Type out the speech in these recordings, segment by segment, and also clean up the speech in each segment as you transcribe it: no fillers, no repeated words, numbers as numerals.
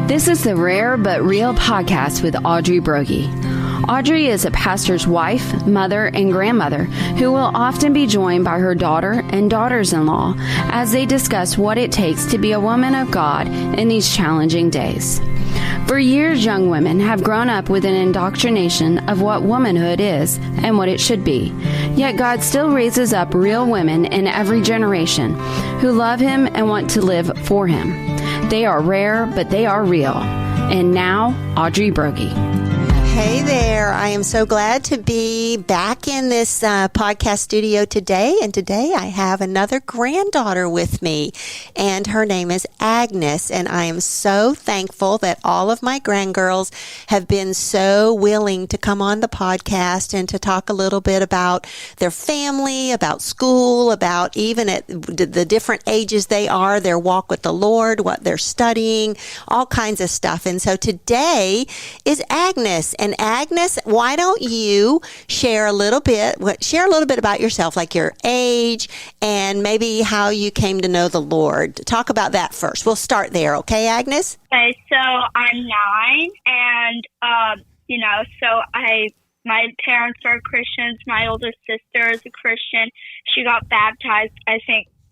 This is the Rare But Real podcast with Audrey Brogy. Audrey is a pastor's wife, mother, and grandmother who will often be joined by her daughter and daughters-in-law as they discuss what it takes to be a woman of God in these challenging days. For years, young women have grown up with an indoctrination of what womanhood is and what it should be. Yet God still raises up real women in every generation who love Him and want to live for Him. They are rare, but they are real. And now, Audrey Brogy. Hey there. I am so glad to be back in this podcast studio today. And today I have another granddaughter with me, and her name is Agnes. And I am so thankful that all of my grandgirls have been so willing to come on the podcast and to talk a little bit about their family, about school, about even at the different ages they are, their walk with the Lord, what they're studying, all kinds of stuff. And so today is Agnes. And Agnes, why don't you share a little bit about yourself, like your age and maybe how you came to know the Lord. Talk about that first. We'll start there, okay, Agnes? Okay, so I'm 9, and my parents are Christians. My older sister is a Christian. She got baptized,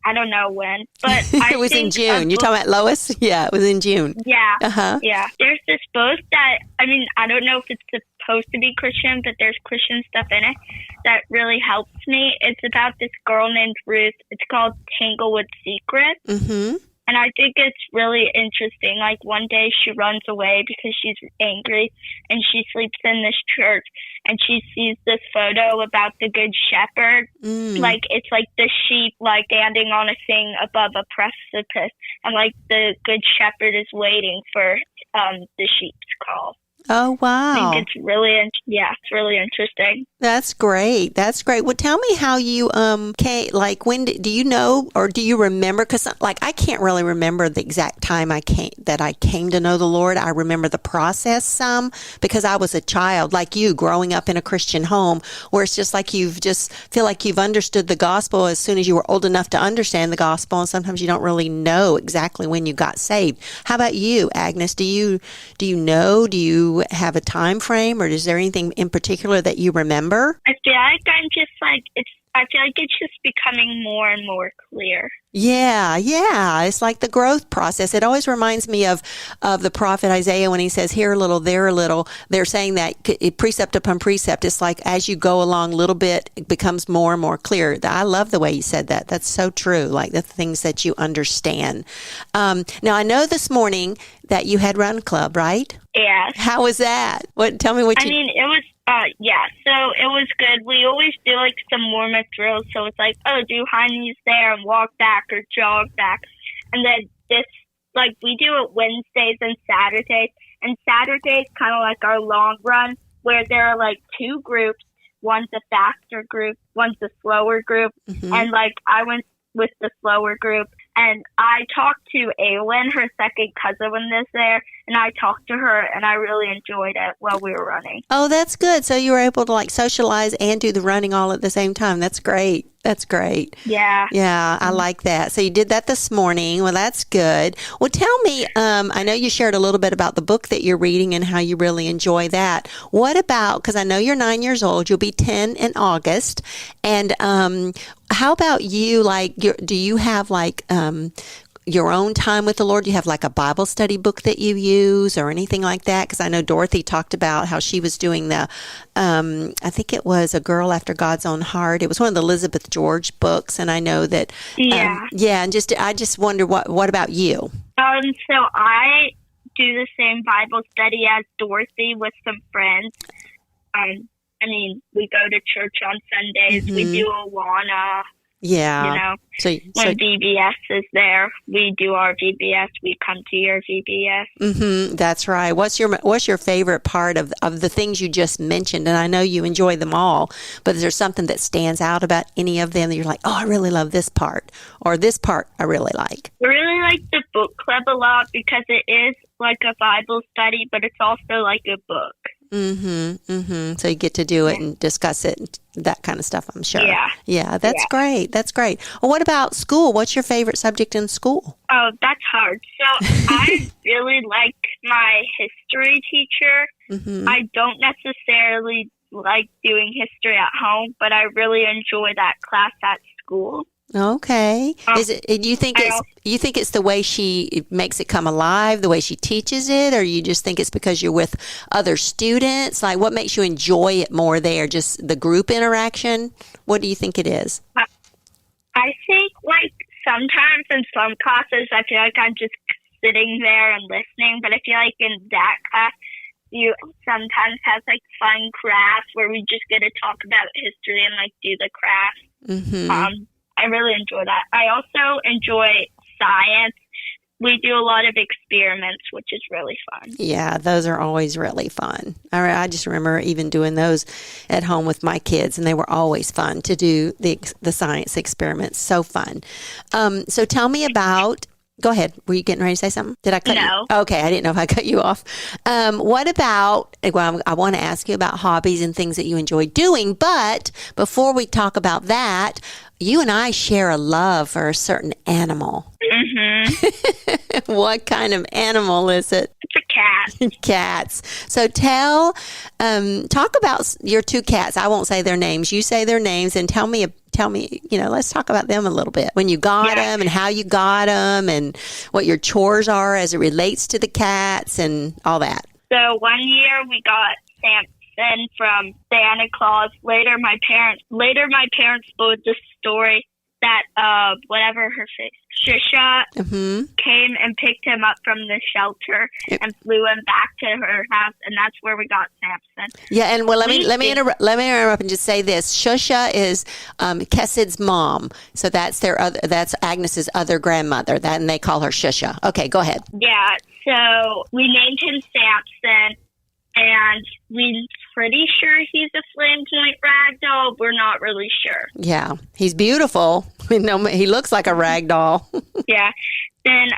I don't know when, but it was in June. You're talking about Lois? Yeah, it was in June. Yeah. Uh-huh. Yeah. There's this book that, I don't know if it's supposed to be Christian, but there's Christian stuff in it that really helps me. It's about this girl named Ruth. It's called Tanglewood Secrets. Mm-hmm. And I think it's really interesting. Like, one day she runs away because she's angry, and she sleeps in this church, and she sees this photo about the Good Shepherd. Like, it's like the sheep, like, standing on a thing above a precipice, and, like, the Good Shepherd is waiting for the sheep's call. Oh, wow. I think it's really interesting. That's great. That's great. Well, tell me how you came, like, when do you know, or do you remember? Because, like, I can't really remember the exact time I came to know the Lord. I remember the process some because I was a child, like you, growing up in a Christian home, where it's just like you just feel like you've understood the gospel as soon as you were old enough to understand the gospel, and sometimes you don't really know exactly when you got saved. How about you, Agnes? Do you know? Do you have a time frame, or is there anything in particular that you remember? I feel like it's just becoming more and more clear. Yeah. It's like the growth process. It always reminds me of the prophet Isaiah when he says, here a little, there a little. They're saying that precept upon precept. It's like as you go along a little bit, it becomes more and more clear. I love the way you said that. That's so true, like the things that you understand. Now, I know this morning that you had Run Club, right? Yeah. How was that? Tell me what you... it was... so it was good. We always do like some warm-up drills, so it's like, do high knees there and walk back or jog back. And then we do it Wednesdays and Saturdays. And Saturdays kind of like our long run, where there are like 2 groups. One's a faster group, one's a slower group. Mm-hmm. And I went with the slower group. And I talked to Aylin, her second cousin, when was there, and I talked to her, and I really enjoyed it while we were running. Oh, that's good. So you were able to socialize and do the running all at the same time. That's great. That's great. Yeah. Yeah, I like that. So you did that this morning. Well, that's good. Well, tell me, I know you shared a little bit about the book that you're reading and how you really enjoy that. What about, because I know you're 9 years old, you'll be 10 in August, and how about you, do you have your own time with the Lord? Do you have a Bible study book that you use or anything like that? Because I know Dorothy talked about how she was doing the, I think it was A Girl After God's Own Heart. It was one of the Elizabeth George books, and I know that. Yeah. And I just wonder, what about you? So I do the same Bible study as Dorothy with some friends. We go to church on Sundays. Mm-hmm. We do Awana. Yeah. When VBS is there, we do our VBS. We come to your VBS. Mm-hmm. That's right. What's your favorite part of the things you just mentioned? And I know you enjoy them all, but is there something that stands out about any of them that you're like, oh, I really love this part, or this part I really like? I really like the book club a lot because it is like a Bible study, but it's also like a book. Mm-hmm. Mm-hmm. So you get to do it and discuss it and that kind of stuff, I'm sure. Yeah. Yeah, that's great. That's great. Well, what about school? What's your favorite subject in school? Oh, that's hard. So I really like my history teacher. Mm-hmm. I don't necessarily like doing history at home, but I really enjoy that class at school. Okay. Is it? Do you think it's the way she makes it come alive, the way she teaches it, or you just think it's because you're with other students? Like, what makes you enjoy it more there? Just the group interaction? What do you think it is? I think, like, sometimes in some classes, I feel like I'm just sitting there and listening, but I feel like in that class, you sometimes have, like, fun crafts where we just get to talk about history and, like, do the crafts. Mm-hmm. I really enjoy that. I also enjoy science. We do a lot of experiments, which is really fun. Yeah, those are always really fun. I just remember even doing those at home with my kids, and they were always fun to do the science experiments. So fun. So tell me about. Go ahead. Were you getting ready to say something? Did I cut you? No. Okay, I didn't know if I cut you off. What about, well, I want to ask you about hobbies and things that you enjoy doing, but before we talk about that, you and I share a love for a certain animal. Mm-hmm. What kind of animal is it? It's a cat. Cats. So talk about your two cats. I won't say their names. You say their names and tell me, let's talk about them a little bit. When you got them and how you got them and what your chores are as it relates to the cats and all that. So one year we got Samson from Santa Claus. Later my parents told the story that whatever her face, Shusha, came and picked him up from the shelter and flew him back to her house, and that's where we got Samson. Yeah, and well, let me interrupt and just say this: Shusha is Kesid's mom, so that's that's Agnes's other grandmother, and they call her Shusha. Okay, go ahead. Yeah, so we named him Samson, and we're pretty sure he's a flame point ragdoll. We're not really sure. Yeah, he's beautiful. He looks like a ragdoll. Yeah. Then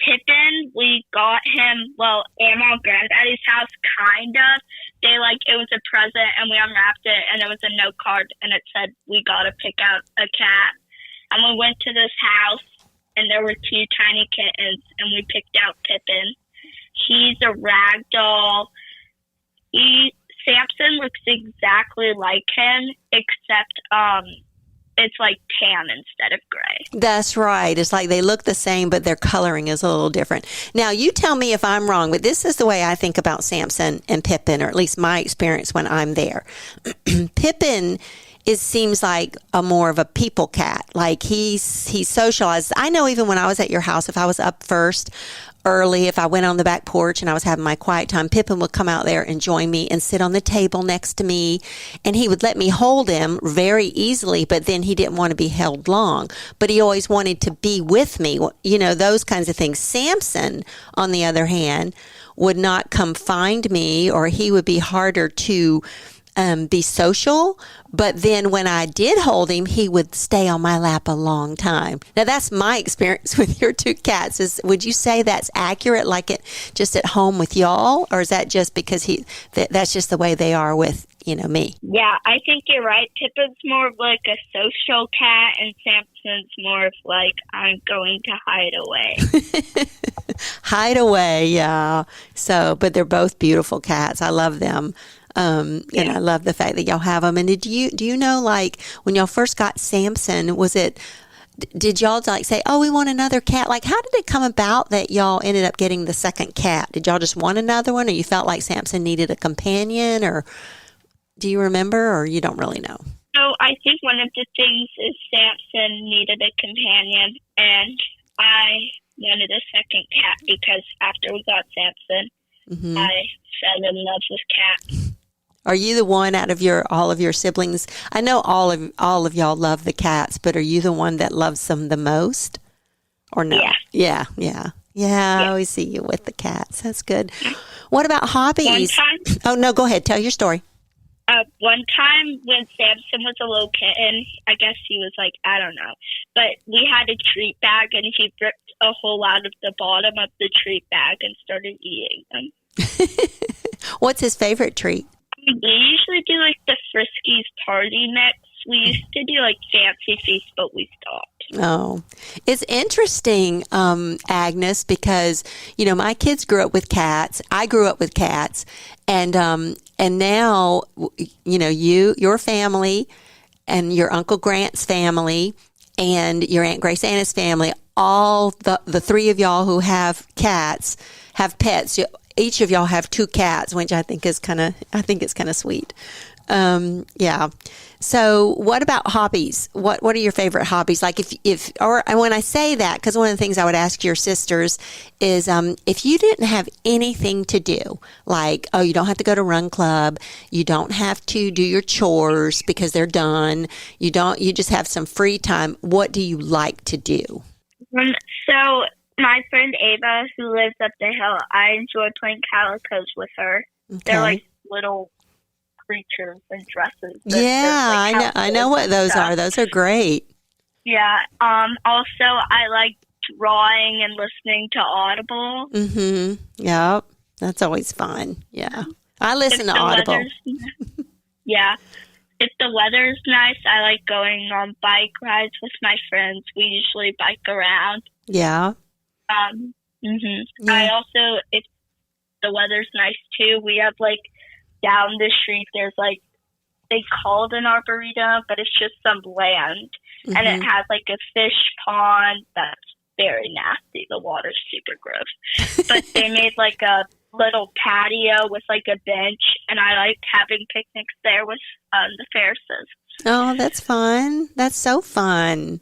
Pippin, we got him, at my granddaddy's house, kind of. It was a present, and we unwrapped it, and it was a note card, and it said, we got to pick out a cat. And we went to this house, and there were two tiny kittens, and we picked out Pippin. He's a ragdoll. Samson looks exactly like him, except it's like tan instead of gray. That's right. It's like they look the same, but their coloring is a little different. Now, you tell me if I'm wrong, but this is the way I think about Samson and Pippin, or at least my experience when I'm there. Pippin seems like more of a people cat. Like he's socialized. I know even when I was at your house, if I was up first early, if I went on the back porch and I was having my quiet time, Pippin would come out there and join me and sit on the table next to me, and he would let me hold him very easily, but then he didn't want to be held long, but he always wanted to be with me, those kinds of things. Samson, on the other hand, would not come find me, or he would be harder to be social, but then when I did hold him, he would stay on my lap a long time. Now, that's my experience with your two cats. Would you say that's accurate, like it just at home with y'all, or is that just because that's just the way they are with me? Yeah, I think you're right. Pippin's more of like a social cat, and Samson's more of like, I'm going to hide away. Hide away, yeah. So, but they're both beautiful cats. I love them. And I love the fact that y'all have them. And do you know, like, when y'all first got Samson, did y'all like say, oh, we want another cat? Like, how did it come about that y'all ended up getting the second cat? Did y'all just want another one, or you felt like Samson needed a companion, or do you remember, or you don't really know? So I think one of the things is Samson needed a companion, and I wanted a second cat because after we got Samson, I fell in love with cats. Are you the one out of all of your siblings? I know all of y'all love the cats, but are you the one that loves them the most, or no? Yeah. I always see you with the cats. That's good. What about hobbies? Oh no, go ahead. Tell your story. One time when Samson was a little kitten, I guess he was like, I don't know, but we had a treat bag, and he ripped a hole out of the bottom of the treat bag and started eating them. What's his favorite treat? We usually do like the Friskies party mix, We used to do like fancy feasts, but we stopped. Oh, it's interesting, Agnes, because, you know, my kids grew up with cats. I grew up with cats. And now, you know, your family and your Uncle Grant's family and your Aunt Grace Anna's family, all the three of y'all who have cats, have pets. Each of y'all have 2 cats, which I think it's kind of sweet. Yeah. So what about hobbies? What are your favorite hobbies? Like when I say that, because one of the things I would ask your sisters is, if you didn't have anything to do, like, oh, you don't have to go to run club, you don't have to do your chores because they're done, you just have some free time. What do you like to do? So my friend Ava, who lives up the hill, I enjoy playing calicos with her. Okay. They're like little creatures and dresses. Yeah, like I know what those are. Those are great. Yeah. Also, I like drawing and listening to Audible. Mm-hmm. Yep. That's always fun. Yeah. I listen to Audible. Yeah. If the weather's nice, I like going on bike rides with my friends. We usually bike around. Yeah. Yeah. I also, if the weather's nice too, we have like down the street, there's like, they call it an arboretum, but it's just some land. Mm-hmm. And it has like a fish pond that's very nasty. The water's super gross. But they made like a little patio with like a bench, and I like having picnics there with the Ferrises. Oh, that's fun. That's so fun.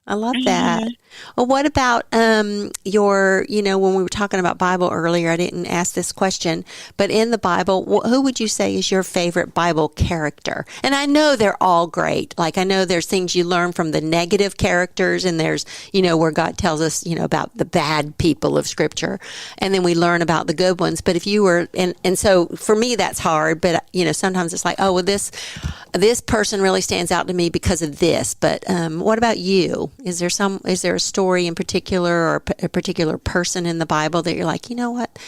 I love that. Well, what about when we were talking about Bible earlier, I didn't ask this question, but in the Bible, who would you say is your favorite Bible character? And I know they're all great. Like, I know there's things you learn from the negative characters, and there's, where God tells us, about the bad people of Scripture, and then we learn about the good ones. But if you were, and so for me, that's hard, but, sometimes it's like, oh, well, this person really stands out to me because of this. But what about you? Is there a story in particular, or a particular person in the Bible that you're like, you know what,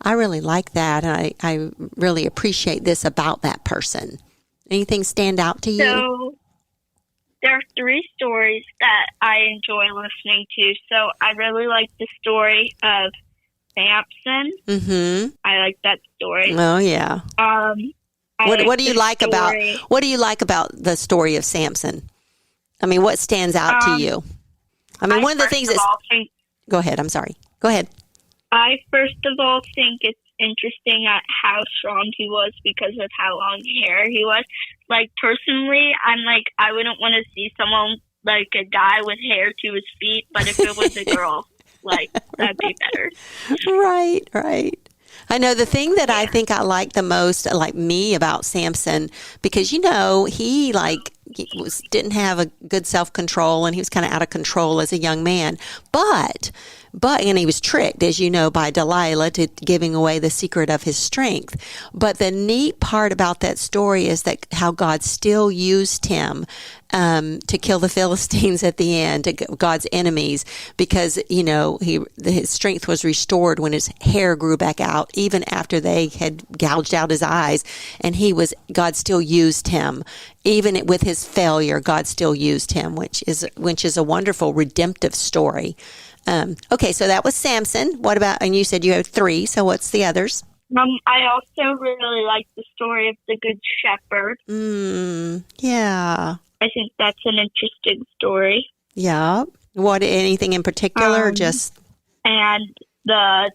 I really like that, and I really appreciate this about that person? Anything stand out to you? So there are 3 stories that I enjoy listening to. So I really like the story of Samson. Mm-hmm. I like that story. Oh yeah. What do you like about the story of Samson? I mean, what stands out to you? I mean, one of the things go ahead. I'm sorry. Go ahead. I first of all think it's interesting at how strong he was because of how long hair he was. Like, personally, I'm like, I wouldn't want to see someone like a guy with hair to his feet, but if it was a girl, like, that'd be better. Right. I know the thing that I think I like the most, like me, about Samson, because, he didn't have a good self-control, and he was kind of out of control as a young man. But he was tricked, as you know, by Delilah to giving away the secret of his strength. But the neat part about that story is that how God still used him to kill the Philistines at the end, God's enemies, because, his strength was restored when his hair grew back out, even after they had gouged out his eyes. And God still used him. Even with his failure, God still used him, which is a wonderful redemptive story. Okay, so that was Samson. What about, and you said you have 3, so what's the others? I also really like the story of the Good Shepherd. Yeah. I think that's an interesting story. Yeah. Anything in particular, or just? And the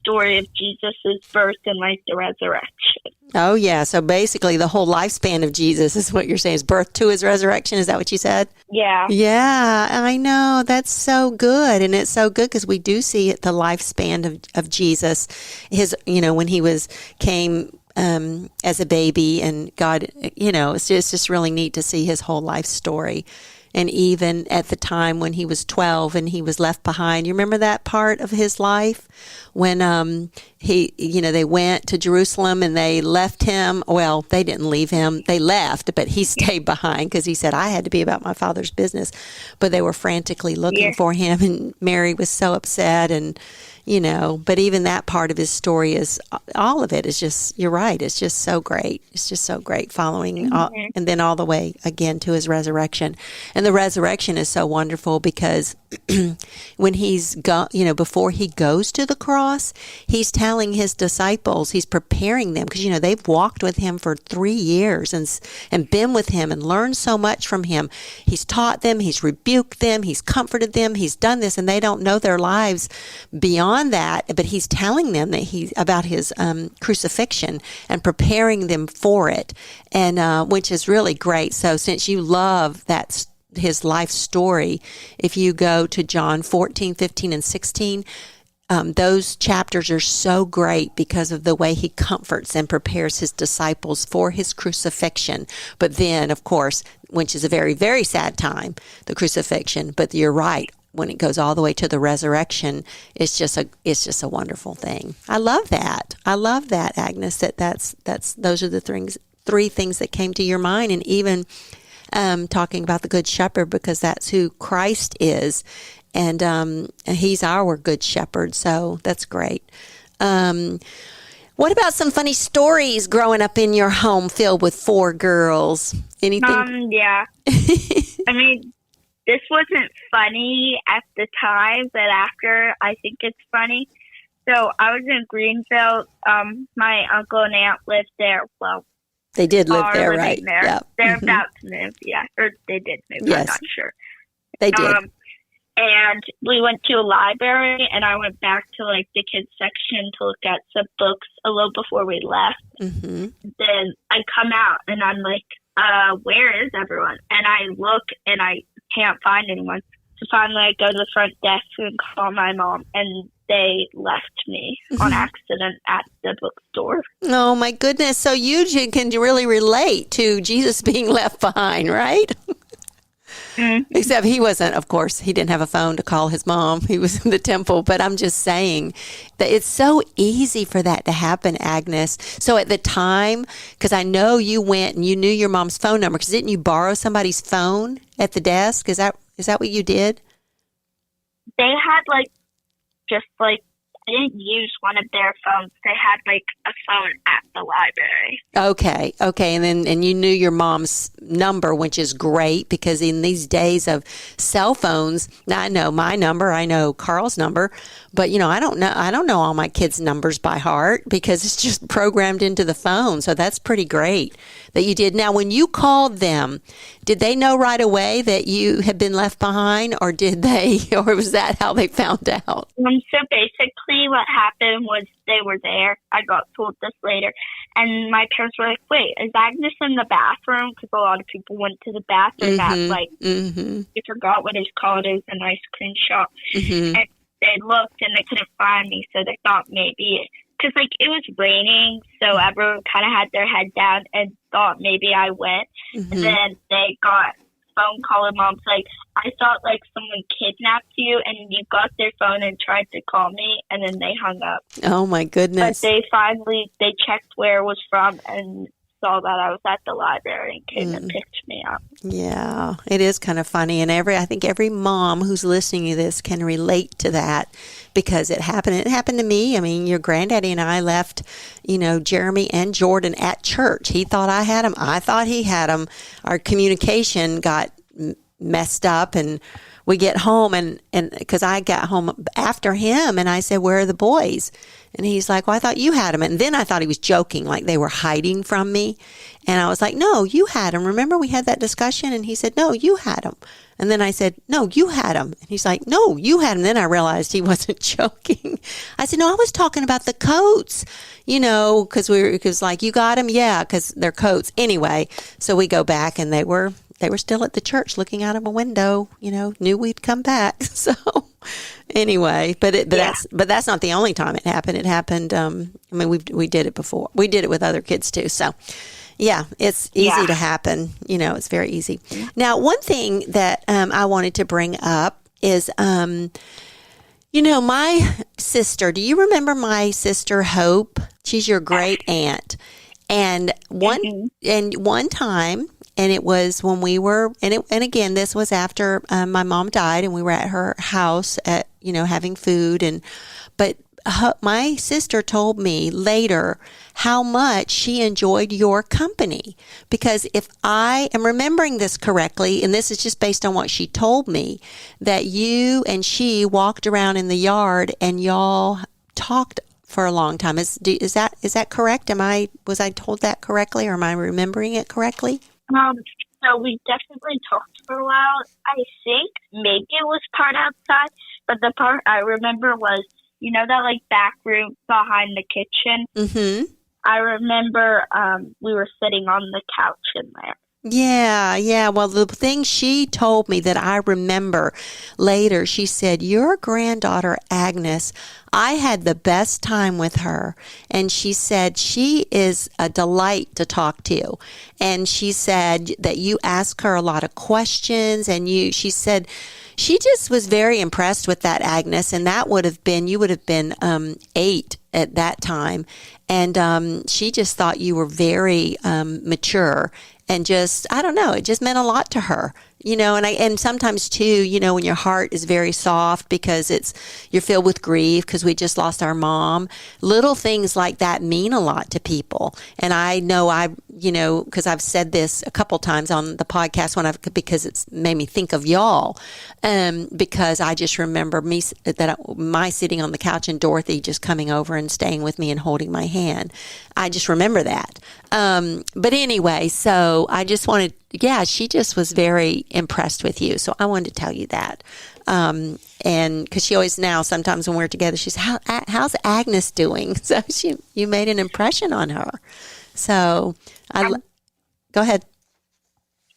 story of Jesus' birth and the resurrection. Oh, yeah. So basically the whole lifespan of Jesus is what you're saying, is birth to his resurrection. Is that what you said? Yeah. Yeah, I know. That's so good. And it's so good because we do see the lifespan of Jesus, when he came as a baby, and God, it's just really neat to see his whole life story. And even at the time when he was 12 and he was left behind, you remember that part of his life when they went to Jerusalem and they left him. Well, they didn't leave him. They left, but he stayed behind because he said, I had to be about my Father's business. But they were frantically looking for him, and Mary was so upset. And, but even that part of his story is, all of it is just, you're right, it's just so great. It's just so great following, and then all the way again to his resurrection. And the resurrection is so wonderful because when before he goes to the cross, he's telling his disciples, he's preparing them, because, they've walked with him for 3 years and been with him and learned so much from him. He's taught them, he's rebuked them, he's comforted them, he's done this, and they don't know their lives beyond that, but he's telling them that about his crucifixion and preparing them for it, and which is really great. So since you love his life story, if you go to John 14, 15, and 16, those chapters are so great because of the way he comforts and prepares his disciples for his crucifixion. But then, of course, which is a very, very sad time, the crucifixion, but you're right, when it goes all the way to the resurrection, it's just a wonderful thing. I love that, Agnes. Those are the three things that came to your mind, and even talking about the Good Shepherd, because that's who Christ is, and he's our Good Shepherd. So that's great. What about some funny stories growing up in your home filled with 4 girls? Anything? Yeah. I mean, this wasn't funny at the time, but after, I think it's funny. So I was in Greenville. My uncle and aunt lived there. Well, they did live there, right? There. Yep. They're about to move, yeah. Or they did move, yes. I'm not sure. They did. And we went to a library, and I went back to, the kids section to look at some books a little before we left. Mm-hmm. Then I come out, and I'm like, where is everyone? And I look, and I can't find anyone. So finally I go to the front desk and call my mom, and they left me on accident at the bookstore. Oh my goodness. So you can really relate to Jesus being left behind, right? Mm-hmm. Except he wasn't, of course, he didn't have a phone to call his mom. He was in the temple. But I'm just saying that it's so easy for that to happen, Agnes. So at the time, because I know you went and you knew your mom's phone number, because didn't you borrow somebody's phone at the desk? Is that what you did? They had I didn't use one of their phones. They had a phone at the library. Okay. And you knew your mom's number, which is great, because in these days of cell phones, now I know my number, I know Carl's number, but I don't know all my kids' numbers by heart, because it's just programmed into the phone. So that's pretty great that you did. Now, when you called them, did they know right away that you had been left behind, or or was that how they found out? So basically what happened was they were there. I got told this later. And my parents were like, wait, is Agnes in the bathroom? Because a lot of people went to the bathroom you forgot what it's called. It was an ice cream shop. Mm-hmm. And they looked and they couldn't find me. So they thought maybe, because it was raining. So everyone kind of had their head down and thought maybe I went. Mm-hmm. And then they got phone call, and mom's like, I thought someone kidnapped you, and you got their phone and tried to call me, and then they hung up. Oh my goodness. But they checked where it was from and saw that I was at the library and came and picked me up. Yeah, it is kind of funny, and I think every mom who's listening to this can relate to that, because it happened. It happened to me. I mean, your granddaddy and I left, Jeremy and Jordan at church. He thought I had them. I thought he had them. Our communication got messed up, and we get home, and because I got home after him, and I said, where are the boys? And he's like, well, I thought you had them. And then I thought he was joking, like they were hiding from me. And I was like, no, you had them. Remember we had that discussion? And he said, no, you had them. And then I said, no, you had them. And he's like, no, you had them. Then I realized he wasn't joking. I said, no, I was talking about the coats, because you got them? Yeah, because they're coats. Anyway, so we go back, and they were still at the church looking out of a window, knew we'd come back. So anyway, but that's not the only time it happened. It happened, we did it before. We did it with other kids too. So yeah, it's easy to happen. It's very easy. Now, one thing that I wanted to bring up is, my sister, do you remember my sister Hope? She's your great aunt. And one time, and it was when we were, and again, this was after my mom died, and we were at her house at, having food, but my sister told me later how much she enjoyed your company, because if I am remembering this correctly, and this is just based on what she told me, that you and she walked around in the yard and y'all talked for a long time. Is that correct? Was I told that correctly, or am I remembering it correctly? So we definitely talked for a while. I think maybe it was part outside, but the part I remember was, you know, that like back room behind the kitchen? Mm-hmm. I remember we were sitting on the couch in there. Yeah. Well, the thing she told me that I remember later, she said, your granddaughter, Agnes, I had the best time with her. And she said, she is a delight to talk to. And she said that you ask her a lot of questions, and she said, she just was very impressed with that, Agnes. And that you would have been 8 at that time. And she just thought you were very mature. And just, I don't know, it just meant a lot to her, you know, and sometimes too, you know, when your heart is very soft because you're filled with grief because we just lost our mom, little things like that mean a lot to people. And I know because I've said this a couple times on the podcast because it's made me think of y'all, because I just remember my sitting on the couch and Dorothy just coming over and staying with me and holding my hand. I just remember that. But anyway, so I just wanted, she just was very impressed with you. So I wanted to tell you that. And because she always now, sometimes when we're together, she's, how's Agnes doing? So you made an impression on her. So go ahead.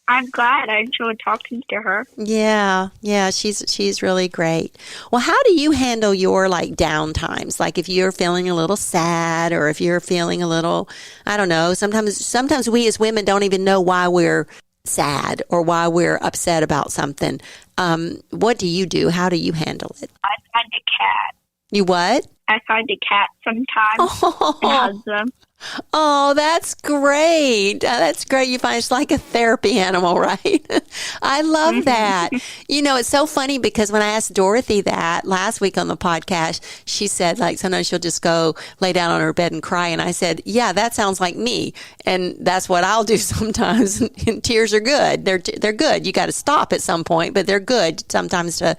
I'm glad. I enjoyed talking to her. Yeah, she's really great. Well, how do you handle your down times? Like if you're feeling a little sad, or if you're feeling a little, I don't know, sometimes we as women don't even know why we're sad or why we're upset about something. What do you do? How do you handle it? I find a cat. You what? I find a cat sometimes and hug them. Oh, that's great. That's great. You find it's like a therapy animal, right? I love that. You know, it's so funny because when I asked Dorothy that last week on the podcast, she said sometimes she'll just go lay down on her bed and cry. And I said, yeah, that sounds like me. And that's what I'll do sometimes. And tears are good. They're good. You got to stop at some point, but they're good sometimes to,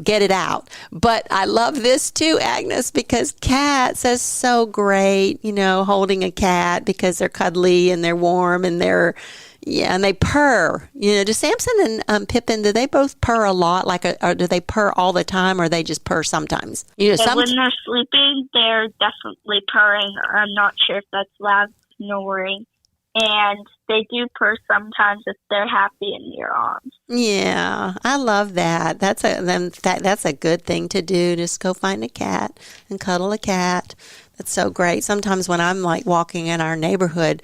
get it out. But I love this too, Agnes, because cats are so great, holding a cat because they're cuddly and they're warm and and they purr. Do Samson and Pippin, do they both purr a lot? Or do they purr all the time, or they just purr sometimes? When they're sleeping, they're definitely purring. I'm not sure if that's loud snoring. And they do purr sometimes if they're happy in your arms. Yeah, I love that. That's a good thing to do. Just go find a cat and cuddle a cat. That's so great. Sometimes when I'm walking in our neighborhood,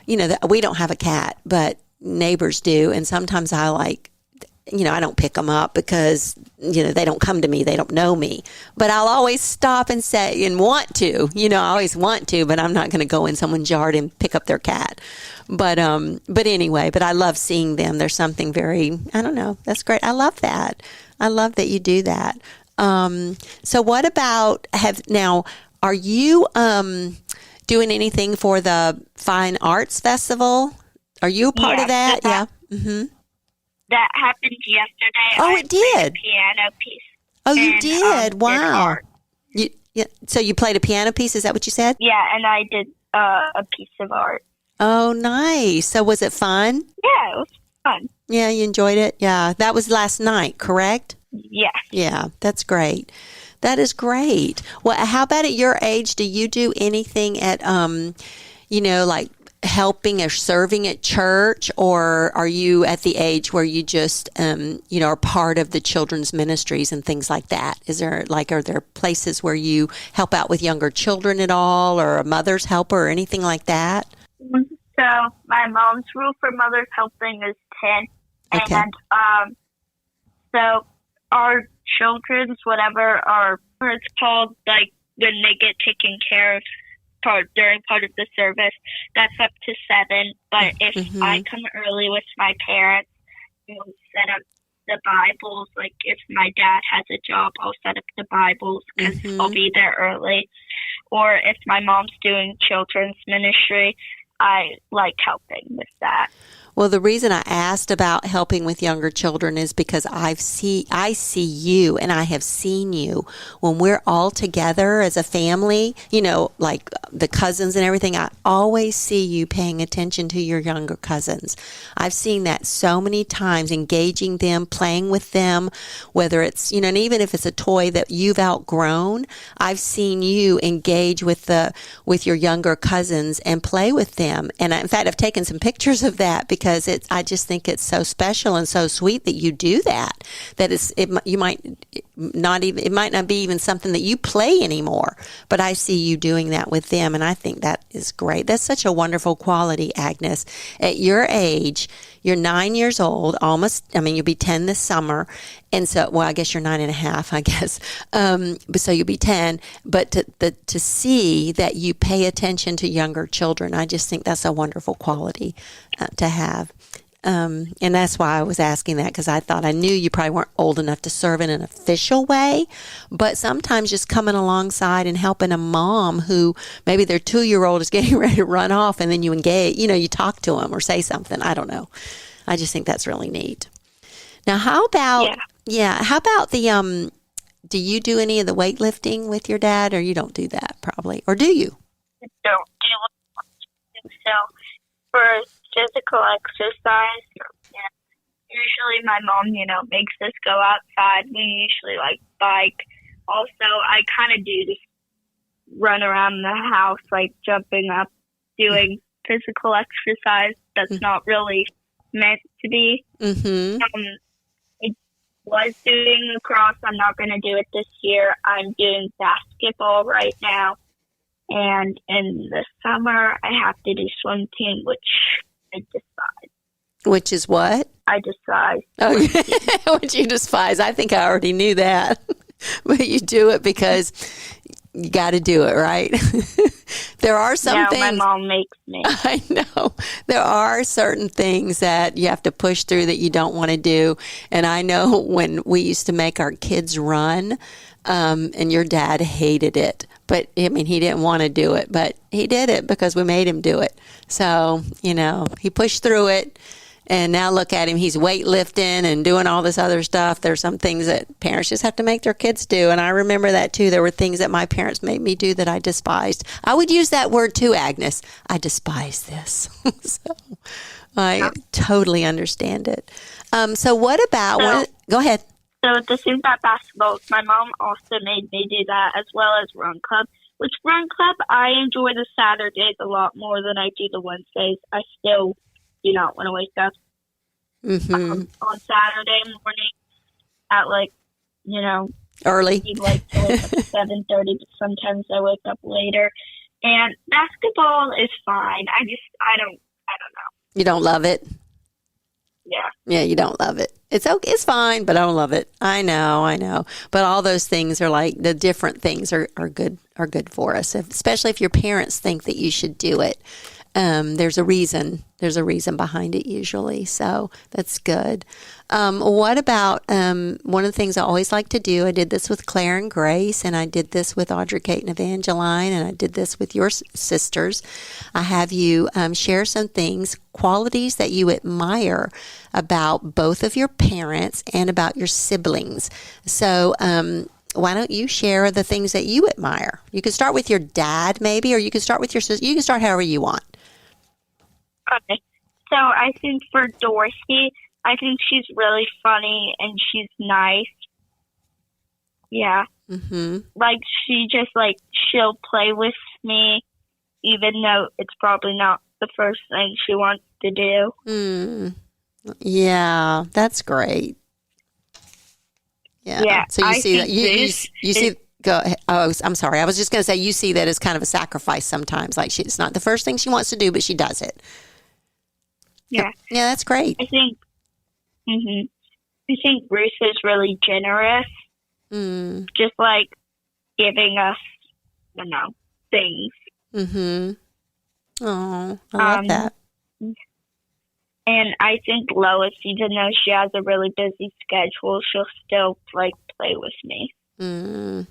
we don't have a cat, but neighbors do. And sometimes I I don't pick them up because, they don't come to me. They don't know me. But I'll always stop and say, and want to, I always want to, but I'm not going to go in someone's yard and pick up their cat. But anyway, but I love seeing them. There's something very, I don't know. That's great. I love that. I love that you do that. So what about, are you doing anything for the Fine Arts Festival? Are you a part of that? Yeah. Mm-hmm. That happened yesterday. Oh, it did. Played a piano piece. Oh, you did? Wow. So you played a piano piece? Is that what you said? Yeah, and I did a piece of art. Oh, nice. So was it fun? Yeah, it was fun. Yeah, you enjoyed it? Yeah. That was last night, correct? Yeah. Yeah, that's great. That is great. Well, how about at your age? Do you do anything at, helping or serving at church, or are you at the age where you just, are part of the children's ministries and things like that? Are there places where you help out with younger children at all, or a mother's helper or anything like that? So my mom's rule for mother's helping is 10. Okay. And so our children's, whatever it's called, when they get taken care of during part of the service, that's up to 7. But if I come early with my parents, we'll set up the Bibles. Like, if my dad has a job, I'll set up the Bibles because I'll be there early. Or if my mom's doing children's ministry, I like helping with that. Well, the reason I asked about helping with younger children is because I see you, and I have seen you when we're all together as a family, like the cousins and everything. I always see you paying attention to your younger cousins. I've seen that so many times, engaging them, playing with them, whether it's, and even if it's a toy that you've outgrown, I've seen you engage with your younger cousins and play with them. And in fact, I've taken some pictures of that because I just think it's so special and so sweet that you do that. That it might not be even something that you play anymore, but I see you doing that with them, and I think that is great. That's such a wonderful quality, Agnes. At your age, you're 9 years old, you'll be 10 this summer, and so, well, I guess you're 9.5, I guess. So you'll be 10, but to see that you pay attention to younger children, I just think that's a wonderful quality to have. And that's why I was asking that, because I knew you probably weren't old enough to serve in an official way, but sometimes just coming alongside and helping a mom who maybe their 2-year-old is getting ready to run off, and then you engage, you talk to them or say something. I don't know. I just think that's really neat. Now, how about the, do you do any of the weightlifting with your dad, or you don't do that probably, or do you? I don't do so. For physical exercise, usually my mom, makes us go outside. We usually bike. Also, I kind of do just run around the house, jumping up, doing physical exercise that's not really meant to be. I was doing lacrosse. I'm not going to do it this year. I'm doing basketball right now. And in the summer, I have to do swim team, which I despise. Which is what? I despise. Oh, which you despise. I think I already knew that. But you do it because you got to do it, right? There are some things. My mom makes me. I know. There are certain things that you have to push through that you don't want to do. And I know when we used to make our kids run, and your dad hated it. But, he didn't want to do it, but he did it because we made him do it. So, he pushed through it, and now look at him. He's weightlifting and doing all this other stuff. There's some things that parents just have to make their kids do, and I remember that, too. There were things that my parents made me do that I despised. I would use that word, too, Agnes. I despise this. So I totally understand it. So what about... go ahead. So the thing about basketball, my mom also made me do that, as well as run club. Which run club, I enjoy the Saturdays a lot more than I do the Wednesdays. I still do not want to wake up on Saturday morning at early. You'd like to wake up at 7:30, but sometimes I wake up later. And basketball is fine. I don't know. You don't love it? Yeah. Yeah, you don't love it. It's okay. It's fine, but I don't love it. I know. But all those things are the different things are good for us, especially if your parents think that you should do it. There's a reason. There's a reason behind it usually. So that's good. What about one of the things I always like to do? I did this with Claire and Grace, and I did this with Audrey, Kate, and Evangeline, and I did this with your sisters. I have you share some things, qualities that you admire about both of your parents and about your siblings. So why don't you share the things that you admire? You can start with your dad maybe, or you can start with your sister. You can start however you want. Okay. So I think for Dorothy, I think she's really funny and she's nice. Yeah. She'll play with me, even though it's probably not the first thing she wants to do. Yeah, that's great. Yeah. So you see that you see. Go ahead. Oh, I'm sorry. I was just going to say you see that as kind of a sacrifice sometimes. It's not the first thing she wants to do, but she does it. Yeah. Yeah, that's great. I think. I think Bruce is really generous. Just giving us, things. Oh, I love that. And I think Lois, even though she has a really busy schedule, she'll still like play with me. Mm.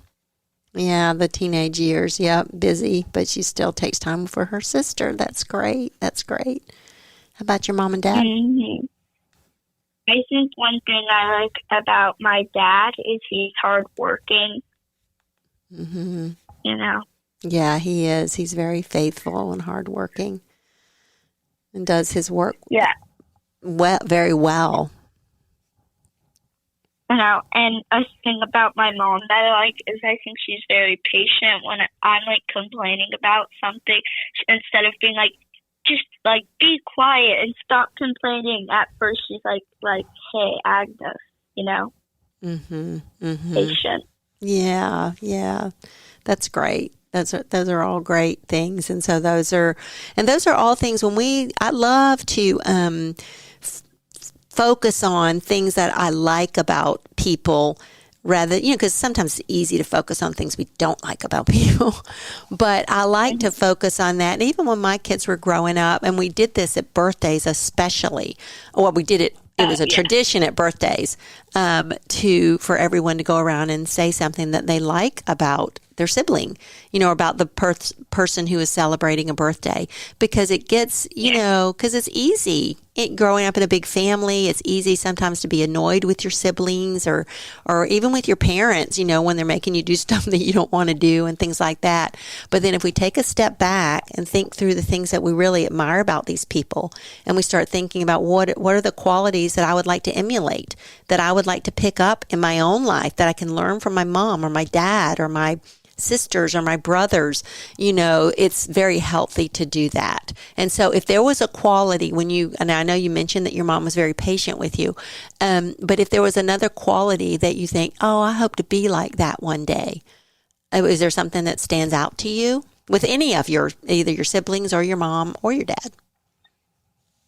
Yeah, the teenage years. Yep, busy, but she still takes time for her sister. That's great. That's great. How about your mom and dad? Mm-hmm. I think one thing I like about my dad is he's hardworking. Mm-hmm. You know. Yeah, he is. He's very faithful and hardworking, and does his work. Yeah. Very well. You know, and a thing about my mom that I like is I think she's very patient when I'm like complaining about something. Instead of being like, just like be quiet and stop complaining. At first, she's like, hey, Agnes, you know, patient. Yeah, that's great. Those are all great things, and so those are all things I love to focus on things that I like about people rather, because sometimes it's easy to focus on things we don't like about people. But I like to focus on that. And even when my kids were growing up, and we did this at birthdays especially, well, we did it. It was a tradition at birthdays for everyone to go around and say something that they like about their sibling, about the person who is celebrating a birthday, because it gets, because it's easy. Growing up in a big family, it's easy sometimes to be annoyed with your siblings or even with your parents, when they're making you do stuff that you don't want to do and things like that. But then if we take a step back and think through the things that we really admire about these people, and we start thinking about what are the qualities that I would like to emulate, that I would like to pick up in my own life, that I can learn from my mom or my dad or my sisters or my brothers, it's very healthy to do that. And so if there was a quality and I know you mentioned that your mom was very patient with you, but if there was another quality that you think, oh, I hope to be like that one day, is there something that stands out to you with any of either your siblings or your mom or your dad?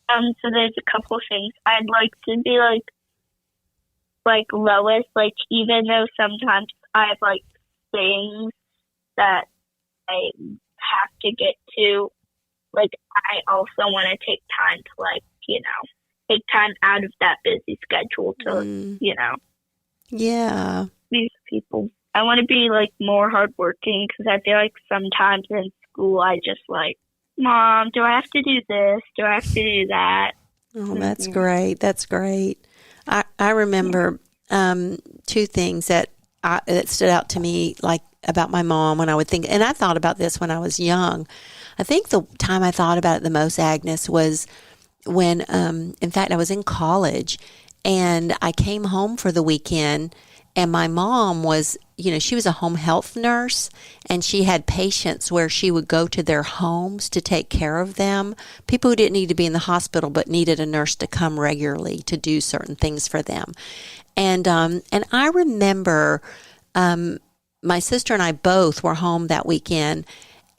So there's a couple things. I'd like to be like Lois, even though sometimes I have things that I have to get to, I also want to take time to take time out of that busy schedule to yeah, these people. I want to be more hardworking, because I feel like sometimes in school I just Mom, do I have to do this? Do I have to do that? Oh, that's great. That's great. I remember two things that stood out to me, about my mom, when I would think, and I thought about this when I was young. I think the time I thought about it the most, Agnes, was when, in fact, I was in college, and I came home for the weekend, and my mom was, she was a home health nurse, and she had patients where she would go to their homes to take care of them, people who didn't need to be in the hospital but needed a nurse to come regularly to do certain things for them. And I remember my sister and I both were home that weekend,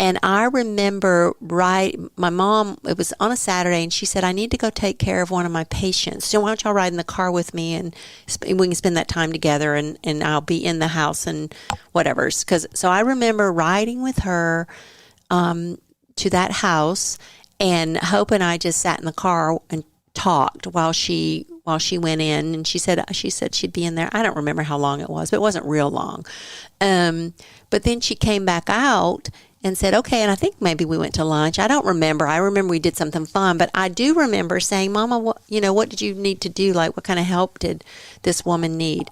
and I remember my mom, it was on a Saturday, and she said, I need to go take care of one of my patients. So why don't y'all ride in the car with me, and we can spend that time together, and I'll be in the house and whatever. So I remember riding with her to that house, and Hope and I just sat in the car and talked while she went in, and she said she'd be in there. I don't remember how long it was, but it wasn't real long. But then she came back out and said, okay, and I think maybe we went to lunch. I don't remember. I remember we did something fun, but I do remember saying, Mama, what did you need to do? What kind of help did this woman need?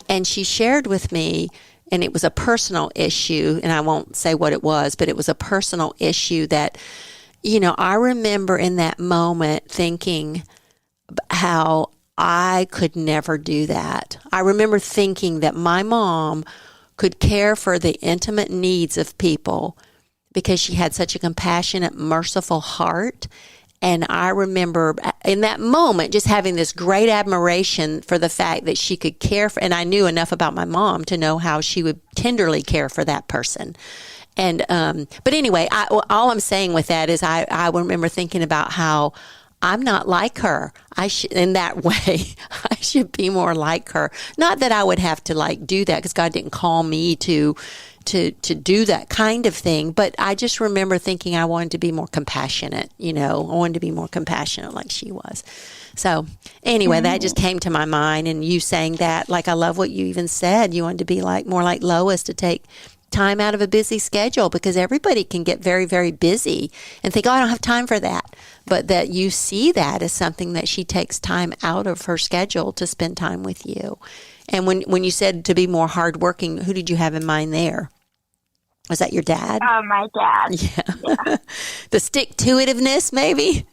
And she shared with me, and it was a personal issue, and I won't say what it was, but it was a personal issue that, I remember in that moment thinking how I could never do that. I remember thinking that my mom could care for the intimate needs of people because she had such a compassionate, merciful heart. And I remember in that moment just having this great admiration for the fact that she could care for, and I knew enough about my mom to know how she would tenderly care for that person. And but anyway, all I'm saying with that is I remember thinking about how I'm not like her. In that way, I should be more like her. Not that I would have to like do that, because God didn't call me to do that kind of thing. But I just remember thinking I wanted to be more compassionate, I wanted to be more compassionate like she was. So anyway, that just came to my mind. And you saying that, like, I love what you even said. You wanted to be more like Lois, to take time out of a busy schedule, because everybody can get very, very busy and think, oh, I don't have time for that. But that you see that as something that she takes time out of her schedule to spend time with you. And when you said to be more hardworking, who did you have in mind there? Was that your dad? My dad. Yeah. The stick-to-itiveness, maybe?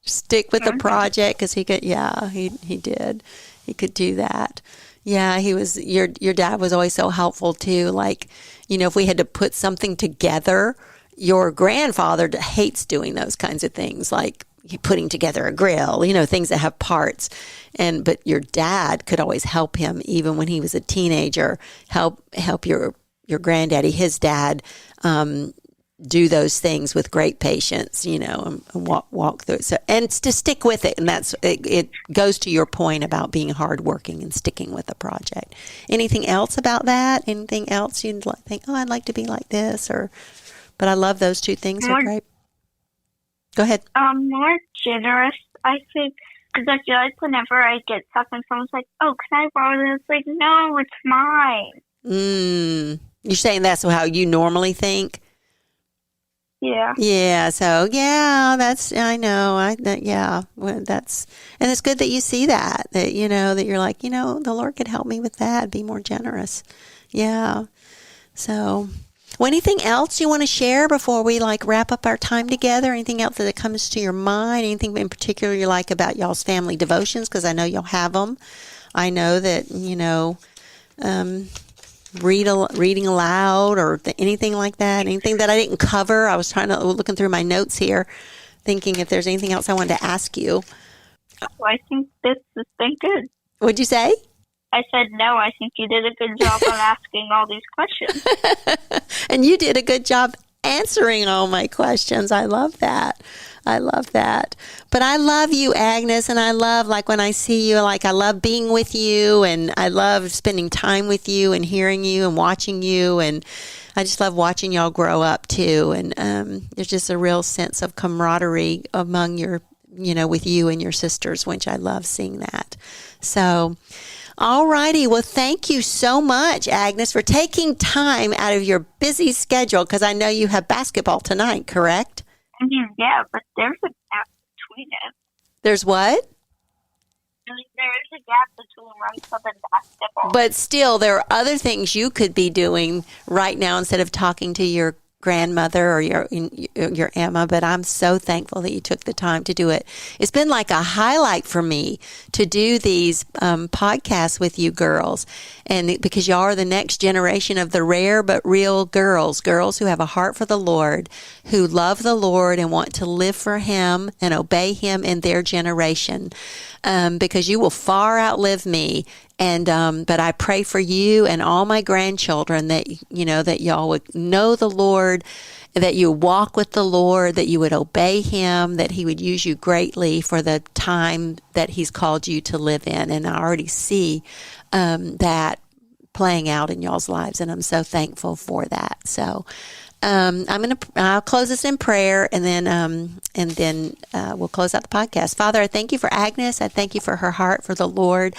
Stick with the project, because he could, he did. He could do that. Yeah, he was, your dad was always so helpful too. Like, if we had to put something together, your grandfather hates doing those kinds of things, like putting together a grill, things that have parts. But your dad could always help him, even when he was a teenager, help your granddaddy, his dad, do those things with great patience, and walk through it. So, and to stick with it. And it goes to your point about being hardworking and sticking with the project. Anything else about that? Anything else you'd think, oh, I'd like to be like this? But I love those two things. Are great. Go ahead. More generous, I think, because I feel like whenever I get something, someone's like, oh, can I borrow this? Like, no, it's mine. You're saying that's how you normally think? Yeah. Yeah. So I know. Well, and it's good that you see that that you're like, the Lord could help me with that. Be more generous. Yeah. So, anything else you want to share before we wrap up our time together? Anything else that comes to your mind? Anything in particular you like about y'all's family devotions? Because I know y'all have them. I know that reading aloud or anything like that. Anything that I didn't cover? I was looking through my notes here, thinking if there's anything else I wanted to ask you. Well, I think this has been good. What'd you say? I said no. I think you did a good job on asking all these questions. And you did a good job answering all my questions. I love that. But I love you, Agnes, and I love, when I see you, I love being with you, and I love spending time with you and hearing you and watching you, and I just love watching y'all grow up, too. And there's just a real sense of camaraderie among with you and your sisters, which I love seeing that. So, all righty. Well, thank you so much, Agnes, for taking time out of your busy schedule, because I know you have basketball tonight, correct? Yeah, but there's a gap between it. There's what? There is a gap between run club and basketball. But still, there are other things you could be doing right now instead of talking to your grandmother or your Emma. But I'm so thankful that you took the time to do it. It's been like a highlight for me to do these podcasts with you girls, and because y'all are the next generation of the rare but real girls who have a heart for the Lord, who love the Lord and want to live for Him and obey Him in their generation. Because you will far outlive me. And but I pray for you and all my grandchildren that that y'all would know the Lord, that you walk with the Lord, that you would obey Him, that He would use you greatly for the time that He's called you to live in. And I already see that playing out in y'all's lives, and I'm so thankful for that. So I'll close this in prayer, and then we'll close out the podcast. Father, I thank you for Agnes. I thank you for her heart for the Lord.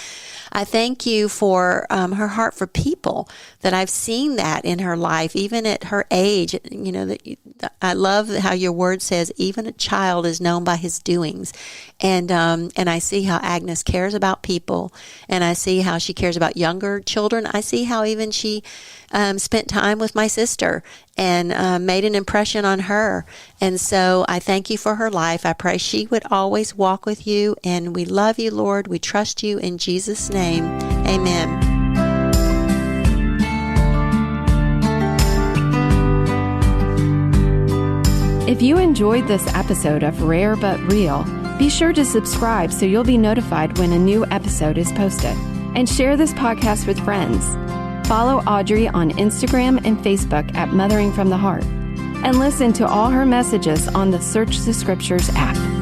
I thank you for her heart for people, that I've seen that in her life, even at her age. I love how your word says, even a child is known by his doings. And I see how Agnes cares about people, and I see how she cares about younger children. I see how even she spent time with my sister and made an impression on her. And so I thank you for her life. I pray she would always walk with you, and we love you, Lord. We trust you in Jesus' name. Amen. If you enjoyed this episode of Rare But Real, be sure to subscribe so you'll be notified when a new episode is posted. And share this podcast with friends. Follow Audrey on Instagram and Facebook at Mothering from the Heart. And listen to all her messages on the Search the Scriptures app.